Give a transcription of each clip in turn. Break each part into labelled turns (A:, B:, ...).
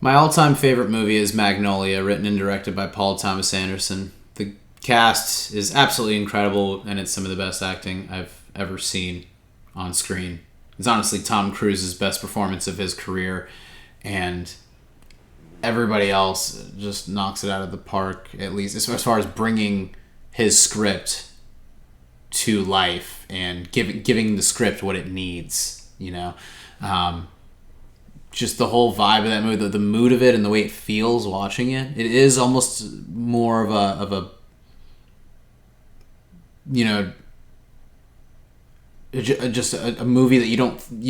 A: My all-time favorite movie is Magnolia, written and directed by Paul Thomas Anderson. The cast is absolutely incredible, and it's some of the best acting I've ever seen on screen. It's honestly Tom Cruise's best performance of his career, and everybody else just knocks it out of the park, at least as far as bringing his script to life and giving the script what it needs, you know? Just the whole vibe of that movie, the mood of it, and the way it feels watching it. It is almost more of a you know, just a movie that you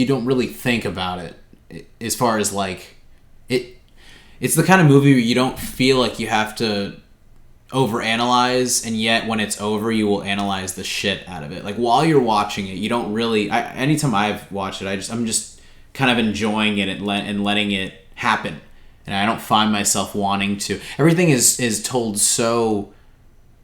A: don't really think about it as far as like it. It's the kind of movie where you don't feel like you have to overanalyze, and yet when it's over, you will analyze the shit out of it. Like while you're watching it, you don't really. Anytime I've watched it, I'm just kind of enjoying it and letting it happen, and I don't find myself wanting to. Everything is told so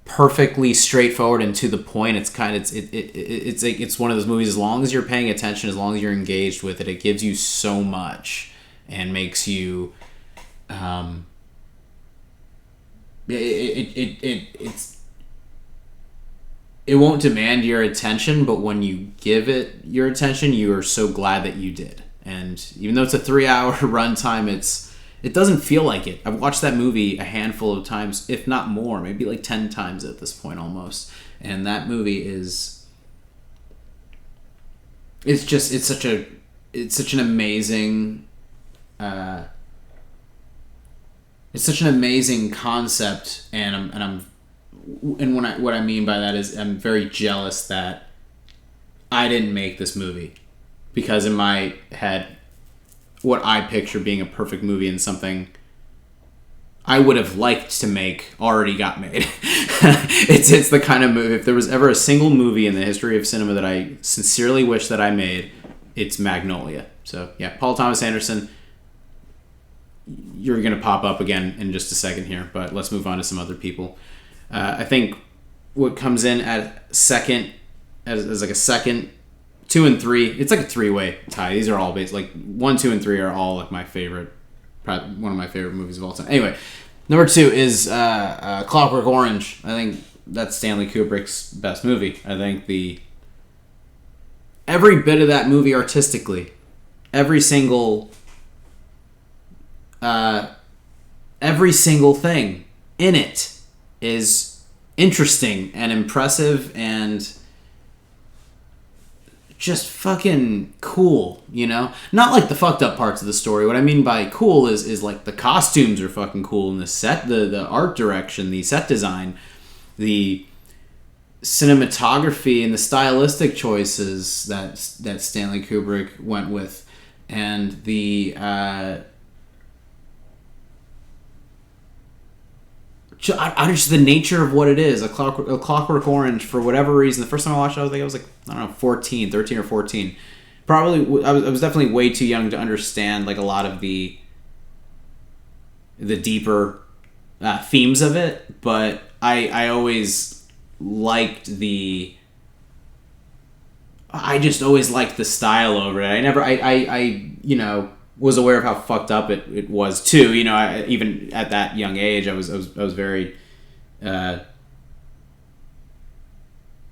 A: perfectly straightforward and to the point. It's kind of it's like it's one of those movies. As long as you're paying attention, as long as you're engaged with it, it gives you so much and makes you. It won't demand your attention, but when you give it your attention, you are so glad that you did. And even though it's a 3-hour runtime, it doesn't feel like it. I've watched that movie a handful of times, if not more, maybe like 10 times at this point almost. And that movie is it's such an amazing it's such an amazing concept, and what I mean by that is I'm very jealous that I didn't make this movie, because in my head, what I picture being a perfect movie and something I would have liked to make already got made. It's the kind of movie, if there was ever a single movie in the history of cinema that I sincerely wish that I made, it's Magnolia. So yeah, Paul Thomas Anderson. You're going to pop up again in just a second here, but let's move on to some other people. I think what comes in at second, as like a second, 2 and 3, it's like a 3-way tie. These are all based, like 1, 2, and 3 are all like my favorite, probably one of my favorite movies of all time. Anyway, number 2 is Clockwork Orange. I think that's Stanley Kubrick's best movie. I think every bit of that movie artistically, every single thing in it is interesting and impressive and just fucking cool, you know? Not like the fucked up parts of the story. What I mean by cool is like the costumes are fucking cool, and the set, the art direction, the set design, the cinematography, and the stylistic choices that Stanley Kubrick went with, and the just the nature of what it is. A Clockwork Orange, for whatever reason, the first time I watched it, I was like, I don't know, 13 or 14. Probably, I was definitely way too young to understand like a lot of the deeper themes of it, but I always liked I just always liked the style over it. I was aware of how fucked up it was too. You know, even at that young age, I was very.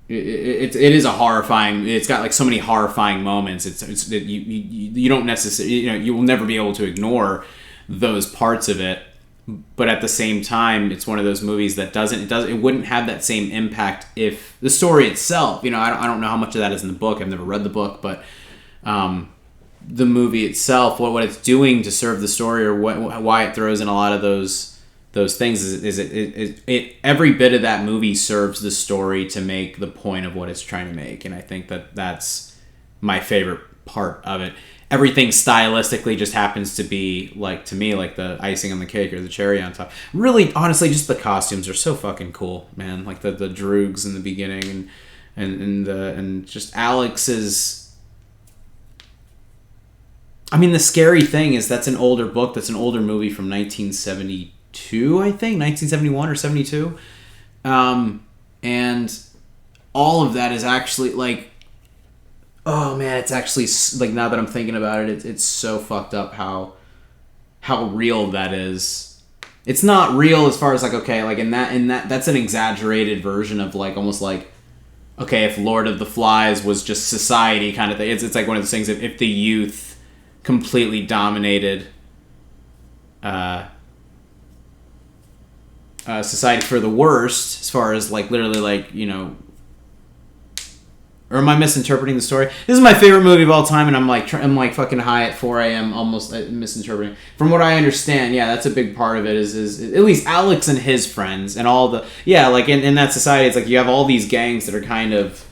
A: It is a horrifying. It's got like so many horrifying moments. You don't necessarily, you will never be able to ignore those parts of it. But at the same time, it's one of those movies that it wouldn't have that same impact if the story itself. I don't know how much of that is in the book. I've never read the book, but. The movie itself, what it's doing to serve the story, or why it throws in a lot of those things is it every bit of that movie serves the story to make the point of what it's trying to make, and I think that's my favorite part of it. Everything stylistically just happens to be like, to me, like the icing on the cake or the cherry on top. Really, honestly, just the costumes are so fucking cool, man. Like the droogs in the beginning and just Alex's. I mean, the scary thing is that's an older book. That's an older movie from 1972, I think. 1971 or 72. And all of that is actually, like... Oh, man, it's actually... Like, now that I'm thinking about it, it's so fucked up how how real that is. It's not real as far as like, okay, like in that that's an exaggerated version of like almost like, okay, if Lord of the Flies was just society kind of thing. It's like one of those things, if the youth completely dominated society for the worst, as far as like literally like, you know, or am I misinterpreting the story? This is my favorite movie of all time, and I'm like fucking high at 4 a.m. almost misinterpreting. From what I understand, yeah, that's a big part of it. Is at least Alex and his friends and all the like in that society, it's like you have all these gangs that are kind of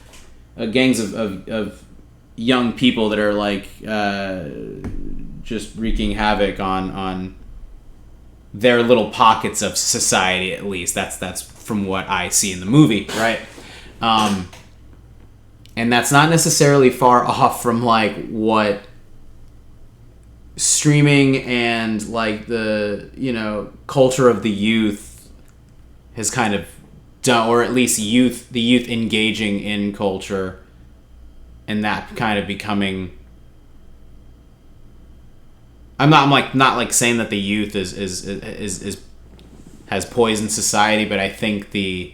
A: gangs of young people that are like just wreaking havoc on their little pockets of society. At least that's from what I see in the movie, right? And that's not necessarily far off from like what streaming and like the, you know, culture of the youth has kind of done, or at least the youth engaging in culture and that kind of becoming. I'm not saying that the youth is has poisoned society, but I think the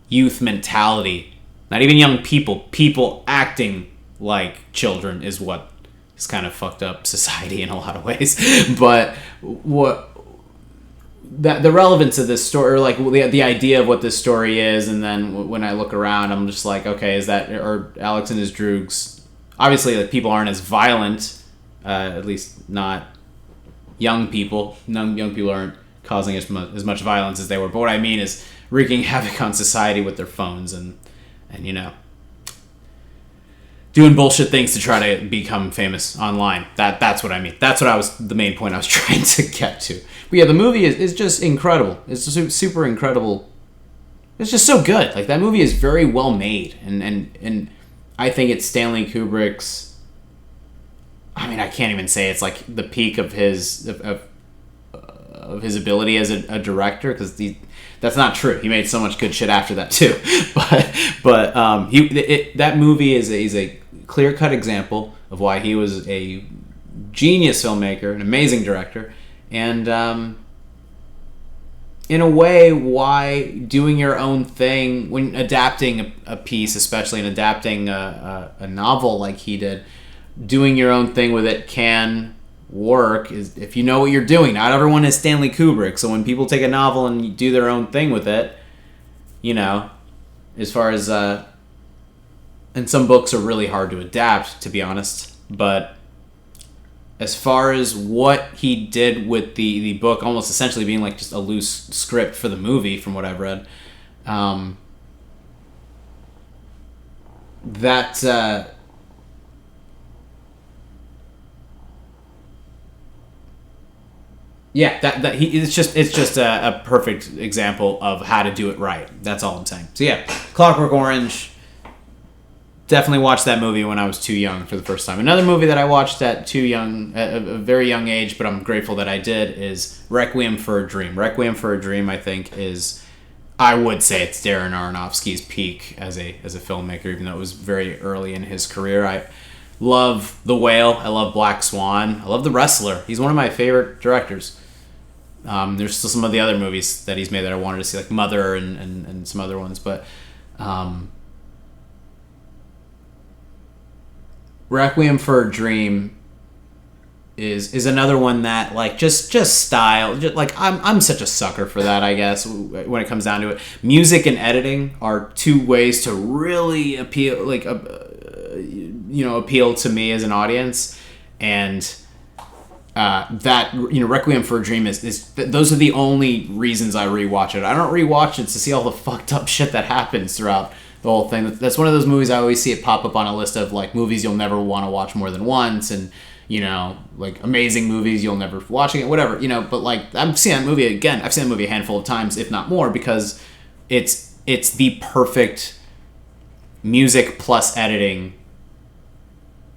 A: youth mentality, not even young people acting like children, is what has kind of fucked up society in a lot of ways. But what the relevance of this story, or like the idea of what this story is, and then when I look around, I'm just like, okay, is that, or Alex and his droogs? Obviously, like, people aren't as violent, at least not young people. Young people aren't causing as much violence as they were. But what I mean is wreaking havoc on society with their phones and you know, doing bullshit things to try to become famous online. That's what I mean. That's what the main point I was trying to get to. But yeah, the movie is just incredible. It's just super incredible. It's just so good. Like, that movie is very well made, and I think it's Stanley Kubrick's. I mean, I can't even say it's like the peak of his of his ability as a director, because that's not true. He made so much good shit after that too. but that movie is a clear-cut example of why he was a genius filmmaker, an amazing director, and in a way, why doing your own thing when adapting a piece, especially in adapting a novel like he did, doing your own thing with it can work is if you know what you're doing. Not everyone is Stanley Kubrick, so when people take a novel and do their own thing with it, you know, as far as and some books are really hard to adapt, to be honest, but as far as what he did with the book, almost essentially being like just a loose script for the movie, from what I've read, it's just a perfect example of how to do it right. That's all I'm saying. So yeah, Clockwork Orange. Definitely watched that movie when I was too young for the first time. Another movie that I watched at a very young age, but I'm grateful that I did, is Requiem for a Dream. Requiem for a Dream, I think, I would say it's Darren Aronofsky's peak as a filmmaker, even though it was very early in his career. I love The Whale. I love Black Swan. I love The Wrestler. He's one of my favorite directors. There's still some of the other movies that he's made that I wanted to see, like Mother and some other ones, but Requiem for a Dream is another one that, like, just style, like, I'm such a sucker for that, I guess, when it comes down to it. Music and editing are two ways to really appeal, like, appeal to me as an audience, and that, you know, Requiem for a Dream is those are the only reasons I rewatch it. I don't rewatch it to see all the fucked up shit that happens throughout the whole thing. That's one of those movies I always see it pop up on a list of, like, movies you'll never want to watch more than once, and, you know, like, amazing movies you'll never watching it, whatever, you know. But, like, I've seen that movie a handful of times, if not more, because it's the perfect music plus editing,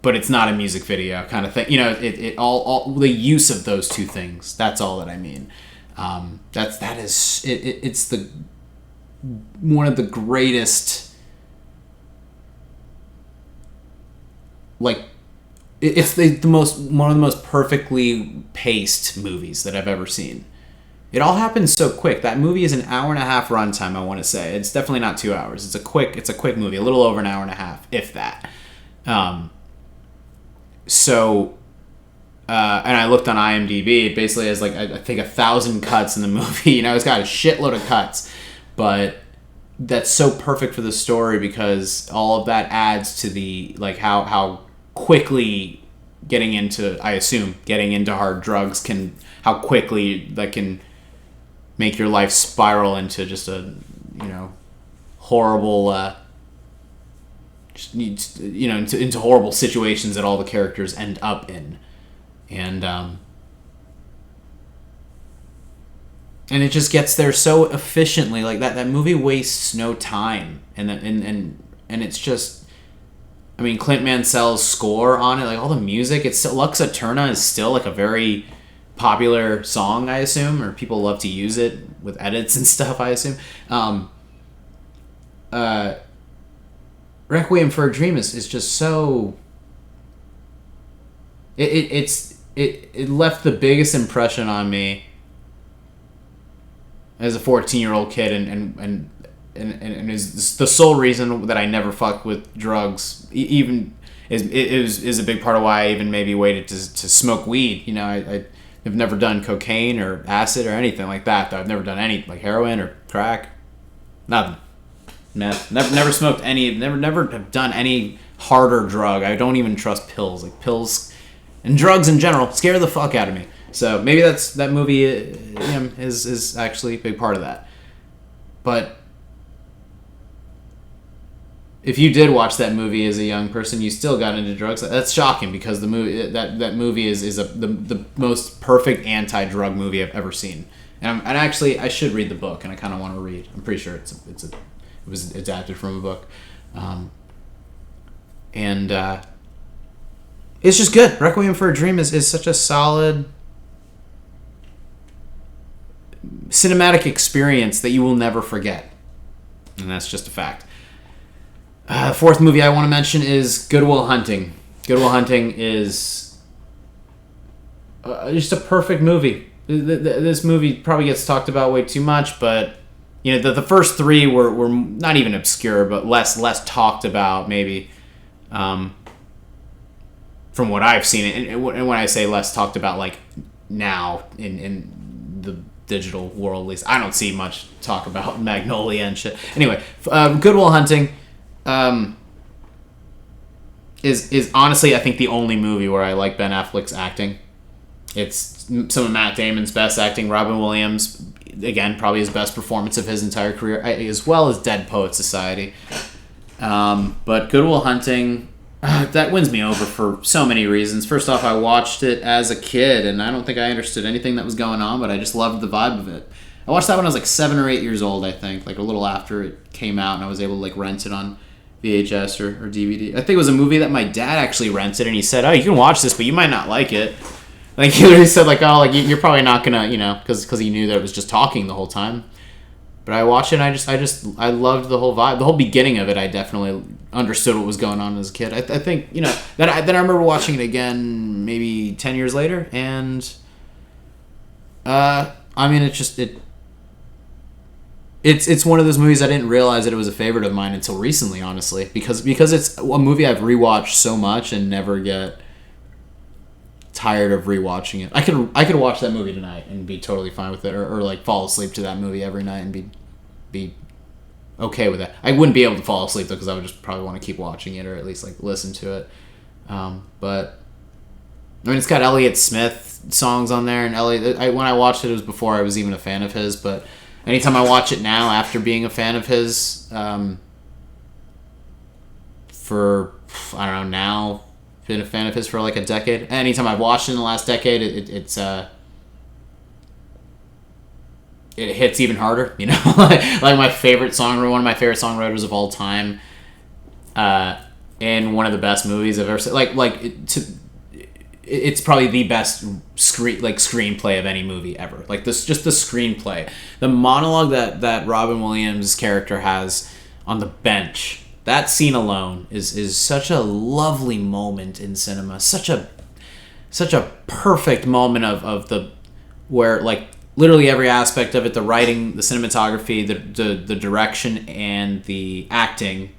A: but it's not a music video kind of thing, you know. It all the use of those two things, that's all that I mean. It's the one of the greatest, like, it's the most one of the most perfectly paced movies that I've ever seen. It all happens so quick. That movie is an hour and a half runtime, I want to say. It's definitely not 2 hours. It's a quick movie, a little over an hour and a half, if that. And I looked on IMDb. It basically has like I think 1,000 cuts in the movie. It's got a shitload of cuts, but that's so perfect for the story because all of that adds to the like how quickly getting into hard drugs how quickly that can make your life spiral into just a horrible into horrible situations that all the characters end up in. And it just gets there so efficiently. Like that movie wastes no time, and it's just, I mean, Clint Mansell's score on it, like all the music. It's still, Lux Eterna is still like a very popular song, I assume, or people love to use it with edits and stuff, I assume. Requiem for a Dream is just so. It left the biggest impression on me as a 14-year-old kid, and is the sole reason that I never fucked with drugs. Even is a big part of why I even maybe waited to smoke weed. I've never done cocaine or acid or anything like that. Though I've never done any like heroin or crack, nothing. Meth. Never smoked any. Never have done any harder drug. I don't even trust pills. Like pills. And drugs in general scare the fuck out of me. So maybe that movie is actually a big part of that. But if you did watch that movie as a young person, you still got into drugs. That's shocking because the movie that movie is the most perfect anti-drug movie I've ever seen. And actually I should read the book, and I kind of want to read. I'm pretty sure it was adapted from a book, it's just good. Requiem for a Dream is such a solid cinematic experience that you will never forget. And that's just a fact. The fourth movie I want to mention is Good Will Hunting. Good Will Hunting is just a perfect movie. This movie probably gets talked about way too much, but the first three were not even obscure, but less talked about maybe. From what I've seen, and when I say less talked about, like now in the digital world, at least I don't see much talk about Magnolia and shit. Anyway, Good Will Hunting is honestly, I think, the only movie where I like Ben Affleck's acting. It's some of Matt Damon's best acting. Robin Williams, again, probably his best performance of his entire career, as well as Dead Poets Society. But Good Will Hunting. That wins me over for so many reasons. First off, I watched it as a kid, and I don't think I understood anything that was going on, but I just loved the vibe of it. I watched that when I was like 7 or 8 years old, I think, like a little after it came out, and I was able to like rent it on VHS or DVD. I think it was a movie that my dad actually rented, and he said, "Oh, you can watch this, but you might not like it." Like he literally said, like, "Oh, like you're probably not gonna, because he knew that it was just talking the whole time." But I watched it, and I loved the whole vibe. The whole beginning of it, I definitely understood what was going on as a kid. I think, then I remember watching it again maybe 10 years later, and I mean, it's one of those movies I didn't realize that it was a favorite of mine until recently, honestly, because it's a movie I've rewatched so much and never get tired of rewatching it. I could watch that movie tonight and be totally fine with it, or like fall asleep to that movie every night and be okay with that. I wouldn't be able to fall asleep though, because I would just probably want to keep watching it or at least like listen to it. But I mean, it's got Elliott Smith songs on there, and when I watched it was before I was even a fan of his. But anytime I watch it now after being a fan of his, for I don't know now. Been a fan of his for like a decade. Anytime I've watched it in the last decade, it hits even harder. Like my favorite song, one of my favorite songwriters of all time, in one of the best movies I've ever seen. It's probably the best screenplay of any movie ever. Like this, just the screenplay, the monologue that Robin Williams' character has on the bench That scene alone is such a lovely moment in cinema. Such a perfect moment of the where like literally every aspect of it, the writing, the cinematography, the direction, and the acting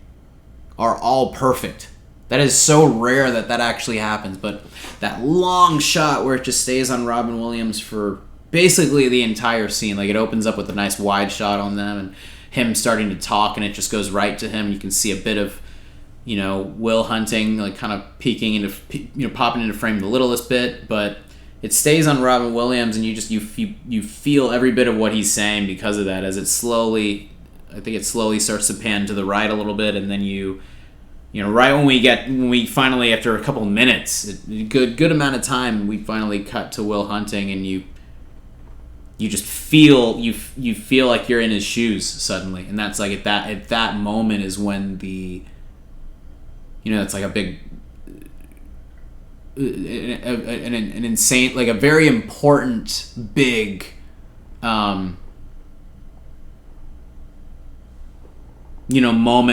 A: are all perfect. That is so rare that actually happens. But that long shot where it just stays on Robin Williams for basically the entire scene, like it opens up with a nice wide shot on them and him starting to talk, and it just goes right to him. You can see a bit of, Will Hunting, like kind of peeking into, popping into frame the littlest bit, but it stays on Robin Williams, and you feel every bit of what he's saying because of that. As it slowly starts to pan to the right a little bit, and then right when we finally, after a couple of minutes, good amount of time, we finally cut to Will Hunting, and you just feel you feel like you're in his shoes suddenly, and that's like at that moment is when it's like a big an insane, like a very important big moment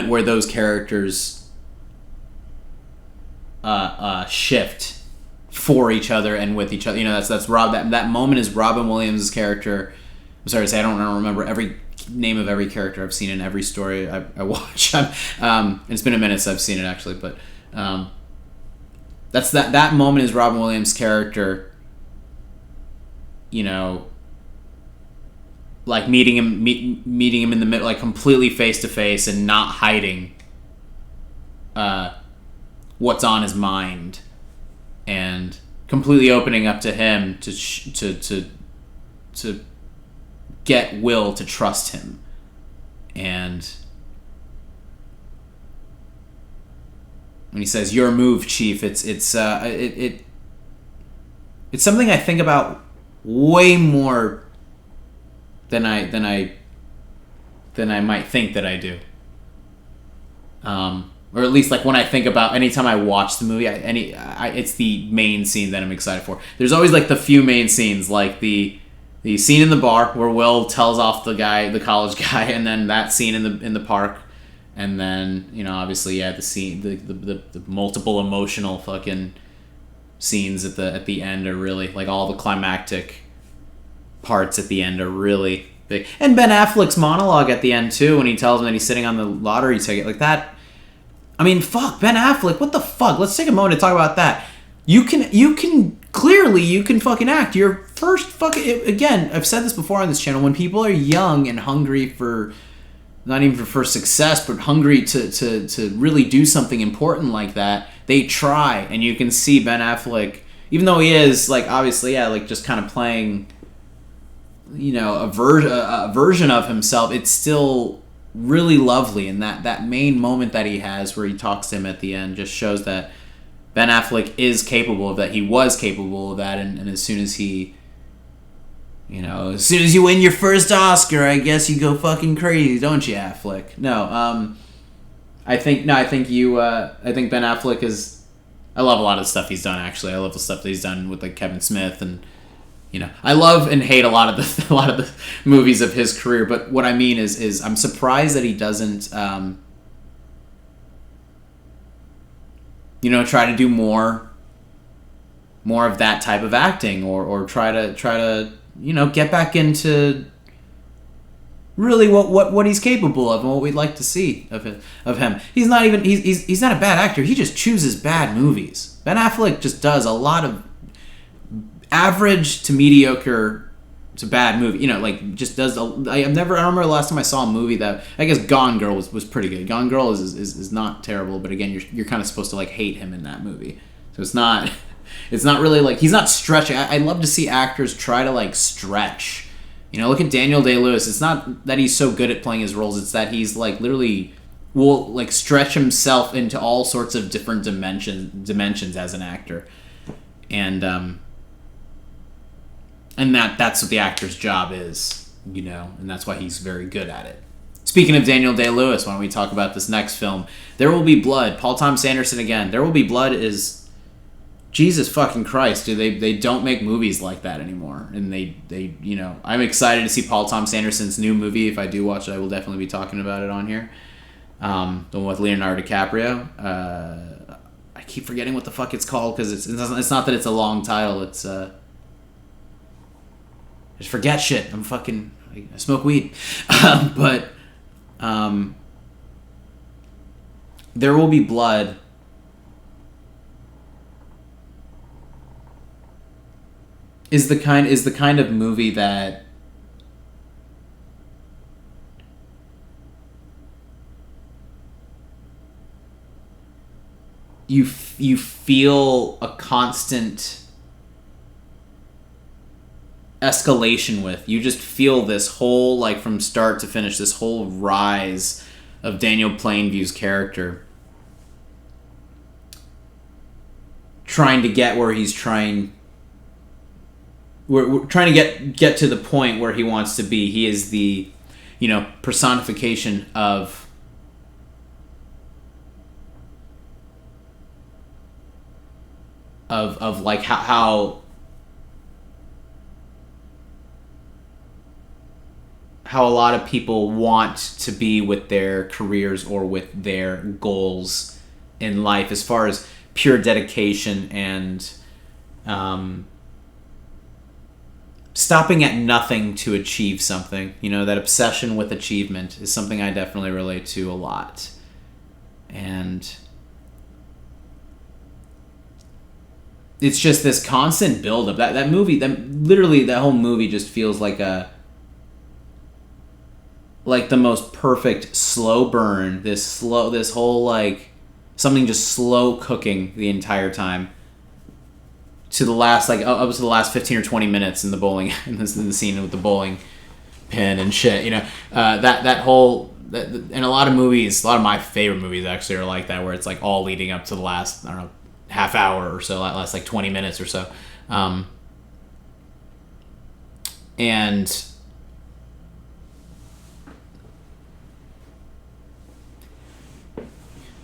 A: where those characters shift for each other and with each other. That's Rob. That moment is Robin Williams' character. I'm sorry to say I don't remember every name of every character I've seen in every story I watch. It's been a minute since I've seen it actually, but that's that moment is Robin Williams' character. Like meeting him in the middle, like completely face to face and not hiding what's on his mind, and completely opening up to him to get Will to trust him. And when he says "Your move, Chief," it's something I think about way more than I might think that I do. Or at least like when I think about, anytime I watch the movie, it's the main scene that I'm excited for. There's always like the few main scenes, like the scene in the bar where Will tells off the college guy, and then that scene in the park, and then obviously the scene, the multiple emotional fucking scenes at the end are really, like, all the climactic parts at the end are really big. And Ben Affleck's monologue at the end too, when he tells him that he's sitting on the lottery ticket, like that. I mean, fuck, Ben Affleck, what the fuck? Let's take a moment to talk about that. You can clearly fucking act. Your first fucking, again, I've said this before on this channel, when people are young and hungry for, not even for success, but hungry to really do something important like that, they try. And you can see Ben Affleck, even though he is, like, obviously, like, just kind of playing, a version of himself, it's still really lovely. And that main moment that he has where he talks to him at the end just shows that Ben Affleck is capable of that. He was capable of that, and as soon as he, as soon as you win your first Oscar, I guess you go fucking crazy, don't you, Affleck? No, I think Ben Affleck is. I love a lot of the stuff he's done. Actually, I love the stuff that he's done with, like, Kevin Smith, and I love and hate a lot of the movies of his career. But what I mean is I'm surprised that he doesn't. Try to do more of that type of acting, or try to get back into really what he's capable of and what we'd like to see of him. He's not a bad actor. He just chooses bad movies. Ben Affleck just does a lot of average to mediocre to bad movie. Just does. I don't remember the last time I saw a movie that, I guess Gone Girl was pretty good. Gone Girl is not terrible, but again, you're kind of supposed to, like, hate him in that movie. So it's not really, like, he's not stretching. I love to see actors try to, like, stretch. Look at Daniel Day-Lewis. It's not that he's so good at playing his roles. It's that he's, like, literally will, like, stretch himself into all sorts of different dimensions as an actor. And that's what the actor's job is, and that's why he's very good at it. Speaking of Daniel Day-Lewis, why don't we talk about this next film, There Will Be Blood. Paul Thomas Anderson again. There Will Be Blood is, Jesus fucking Christ, dude. They don't make movies like that anymore, and they I'm excited to see Paul Thomas Anderson's new movie. If I do watch it, I will definitely be talking about it on here. the one with Leonardo DiCaprio. I keep forgetting what the fuck it's called because it's not that it's a long title. It's just forget shit. I smoke weed, but There Will Be Blood. Is the kind of movie that you feel a constant escalation with. You just feel this whole, like, from start to finish, this whole rise of Daniel Plainview's character trying to get where he's trying. We're trying to get to the point where he wants to be. He is the, personification of like how a lot of people want to be with their careers or with their goals in life, as far as pure dedication and stopping at nothing to achieve something. That obsession with achievement is something I definitely relate to a lot. And it's just this constant buildup. That movie, that whole movie just feels like the most perfect slow burn. This whole, like, something just slow cooking the entire time. To the last, up to the last 15 or 20 minutes in the bowling, in the scene with the bowling pin and shit. That whole, and a lot of movies, a lot of my favorite movies actually are like that, where it's like all leading up to the last, I don't know, half hour or so, last like 20 minutes or so. And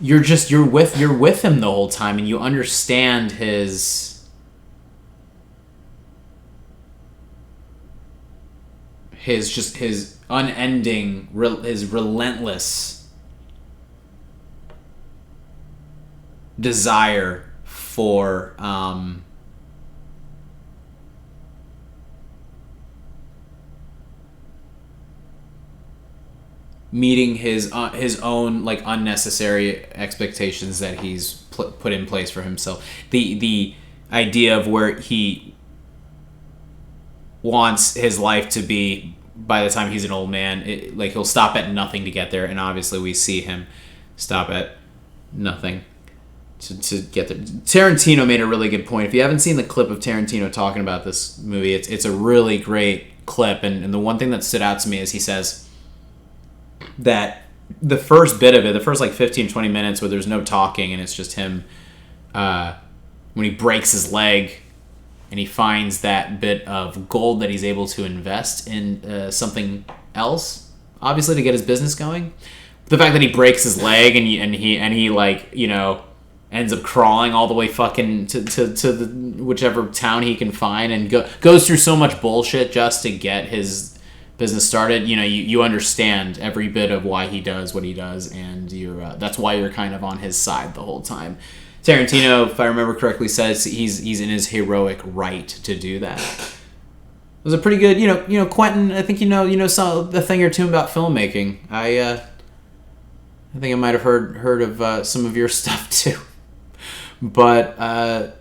A: you're with him the whole time, and you understand his unending, his relentless desire for meeting his own, like, unnecessary expectations that he's put in place for himself. The idea of where he wants his life to be by the time he's an old man. He'll stop at nothing to get there, and obviously we see him stop at nothing to get there. Tarantino made a really good point. If you haven't seen the clip of Tarantino talking about this movie, it's a really great clip, and the one thing that stood out to me is he says that the first bit of it, the first like 15, 20 minutes where there's no talking and it's just him, when he breaks his leg and he finds that bit of gold that he's able to invest in something else, obviously to get his business going. The fact that he breaks his leg and he like, ends up crawling all the way fucking to the whichever town he can find, and goes through so much bullshit just to get his business started. You understand every bit of why he does what he does, and that's why you're kind of on his side the whole time. Tarantino, if I remember correctly, says he's in his heroic right to do that. It was a pretty good, Quentin. I think some a thing or two about filmmaking. I think I might have heard of some of your stuff too, but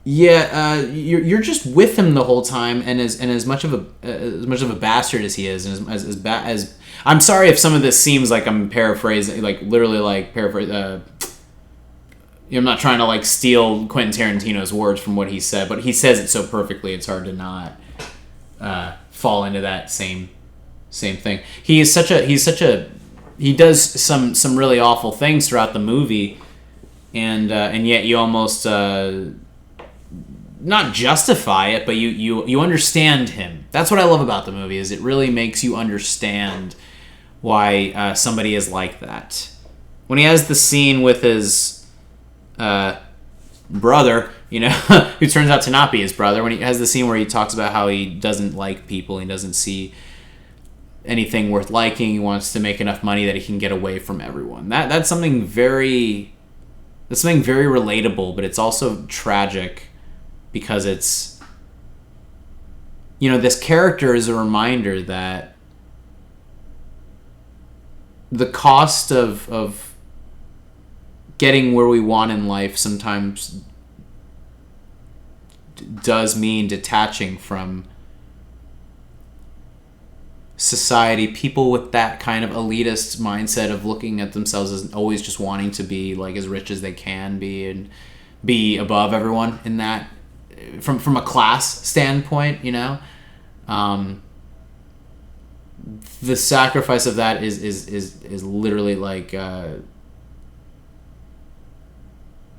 A: you're just with him the whole time, and as much of a bastard as he is, and as I'm sorry if some of this seems like I'm paraphrasing, like literally like paraphrase. I'm not trying to like steal Quentin Tarantino's words from what he said, but he says it so perfectly. It's hard to not fall into that same thing. He does some really awful things throughout the movie, and yet you almost not justify it, but you understand him. That's what I love about the movie, is it really makes you understand why somebody is like that. When he has the scene with his brother, who turns out to not be his brother, when he has the scene where he talks about how he doesn't like people, he doesn't see anything worth liking. He wants to make enough money that he can get away from everyone. That's something very relatable, but it's also tragic because it's, this character is a reminder that the cost of getting where we want in life sometimes does mean detaching from society. People with that kind of elitist mindset of looking at themselves as always just wanting to be like as rich as they can be and be above everyone in that from a class standpoint, the sacrifice of that is literally like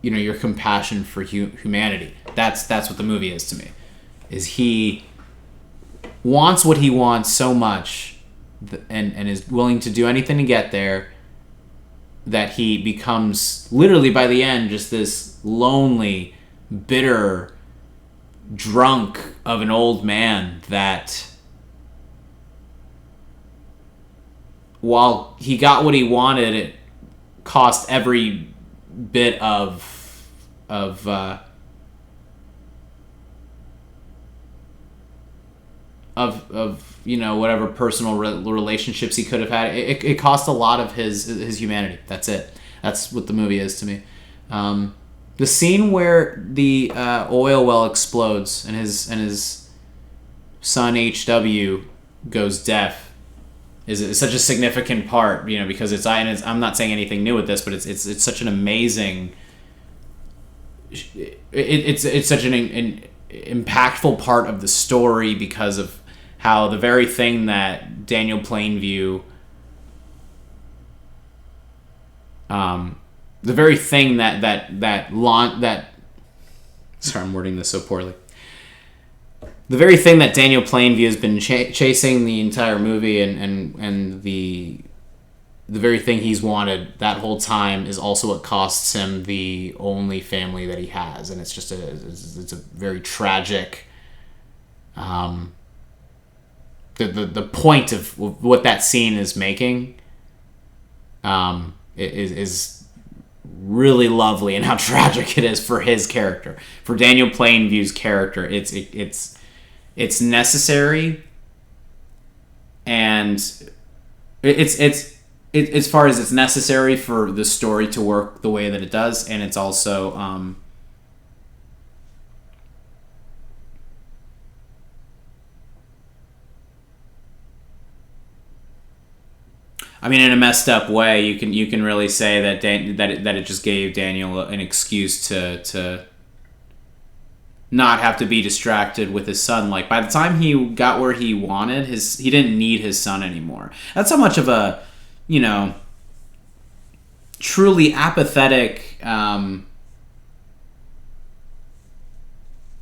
A: your compassion for humanity. That's what the movie is to me. Is he wants what he wants so much and is willing to do anything to get there, that he becomes literally by the end just this lonely, bitter drunk of an old man that, while he got what he wanted, it cost every bit of whatever personal relationships he could have had. It cost a lot of his humanity. That's it. That's what the movie is to me. The scene where the oil well explodes and his son HW goes deaf is such a significant part, because I'm not saying anything new with this, but it's such an amazing. It's such an impactful part of the story because of how the very thing that Daniel Plainview, the very thing sorry, I'm wording this so poorly. The very thing that Daniel Plainview has been chasing the entire movie, and the very thing he's wanted that whole time, is also what costs him the only family that he has, and it's just it's a very tragic. The point of what that scene is making, is really lovely, and how tragic it is for his character, for Daniel Plainview's character. It's necessary, and it's as far as it's necessary for the story to work the way that it does, and it's also in a messed up way, you can really say that that it just gave Daniel an excuse to not have to be distracted with his son. Like, by the time he got where he wanted, he didn't need his son anymore. That's how much of a truly apathetic,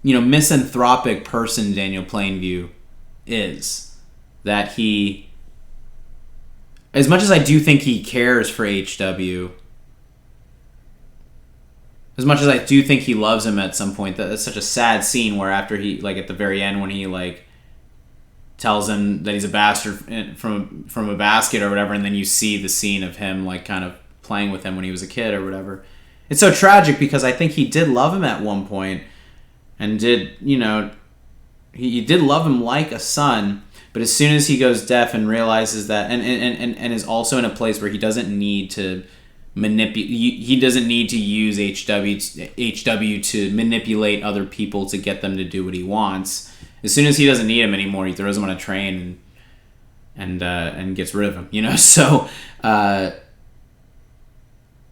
A: misanthropic person Daniel Plainview is. That he, as much as I do think he cares for HW, as much as I do think he loves him at some point, that's such a sad scene where after he, like, at the very end when he, like, tells him that he's a bastard from a basket or whatever, and then you see the scene of him, like, kind of playing with him when he was a kid or whatever. It's so tragic because I think he did love him at one point, and did, he did love him like a son, but as soon as he goes deaf and realizes that, and is also in a place where he doesn't need to he doesn't need to use HW to manipulate other people to get them to do what he wants. As soon as he doesn't need him anymore, he throws him on a train and gets rid of him. So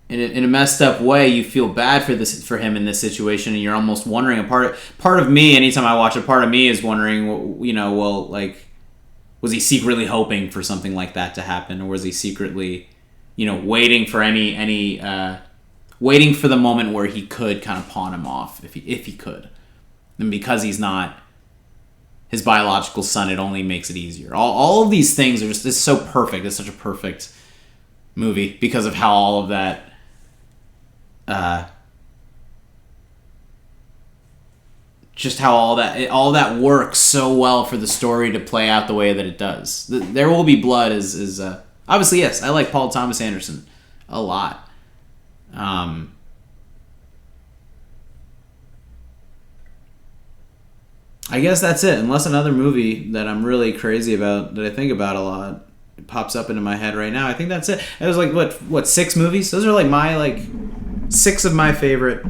A: in a messed up way, you feel bad for him in this situation, and you're almost wondering. A part of me, anytime I watch, a part of me is wondering, was he secretly hoping for something like that to happen, or was he secretly, waiting for waiting for the moment where he could kind of pawn him off if he could, and because he's not his biological son, it only makes it easier. All of these things are just, it's so perfect. It's such a perfect movie because of how all of that just how all that works so well for the story to play out the way that it does. There Will Be Blood is obviously, yes, I like Paul Thomas Anderson a lot. I guess that's it. Unless another movie that I'm really crazy about, that I think about a lot, pops up into my head right now. I think that's it. It was like what 6 movies? Those are like my 6 of my favorite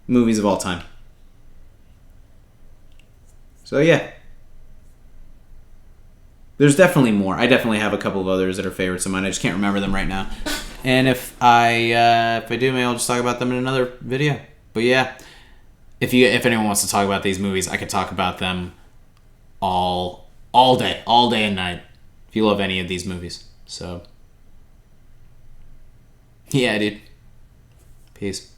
A: movies of all time. So yeah. There's definitely more. I definitely have a couple of others that are favorites of mine. I just can't remember them right now. And if I do, maybe I'll just talk about them in another video. But yeah, if anyone wants to talk about these movies, I could talk about them all day and night. If you love any of these movies, so yeah, dude. Peace.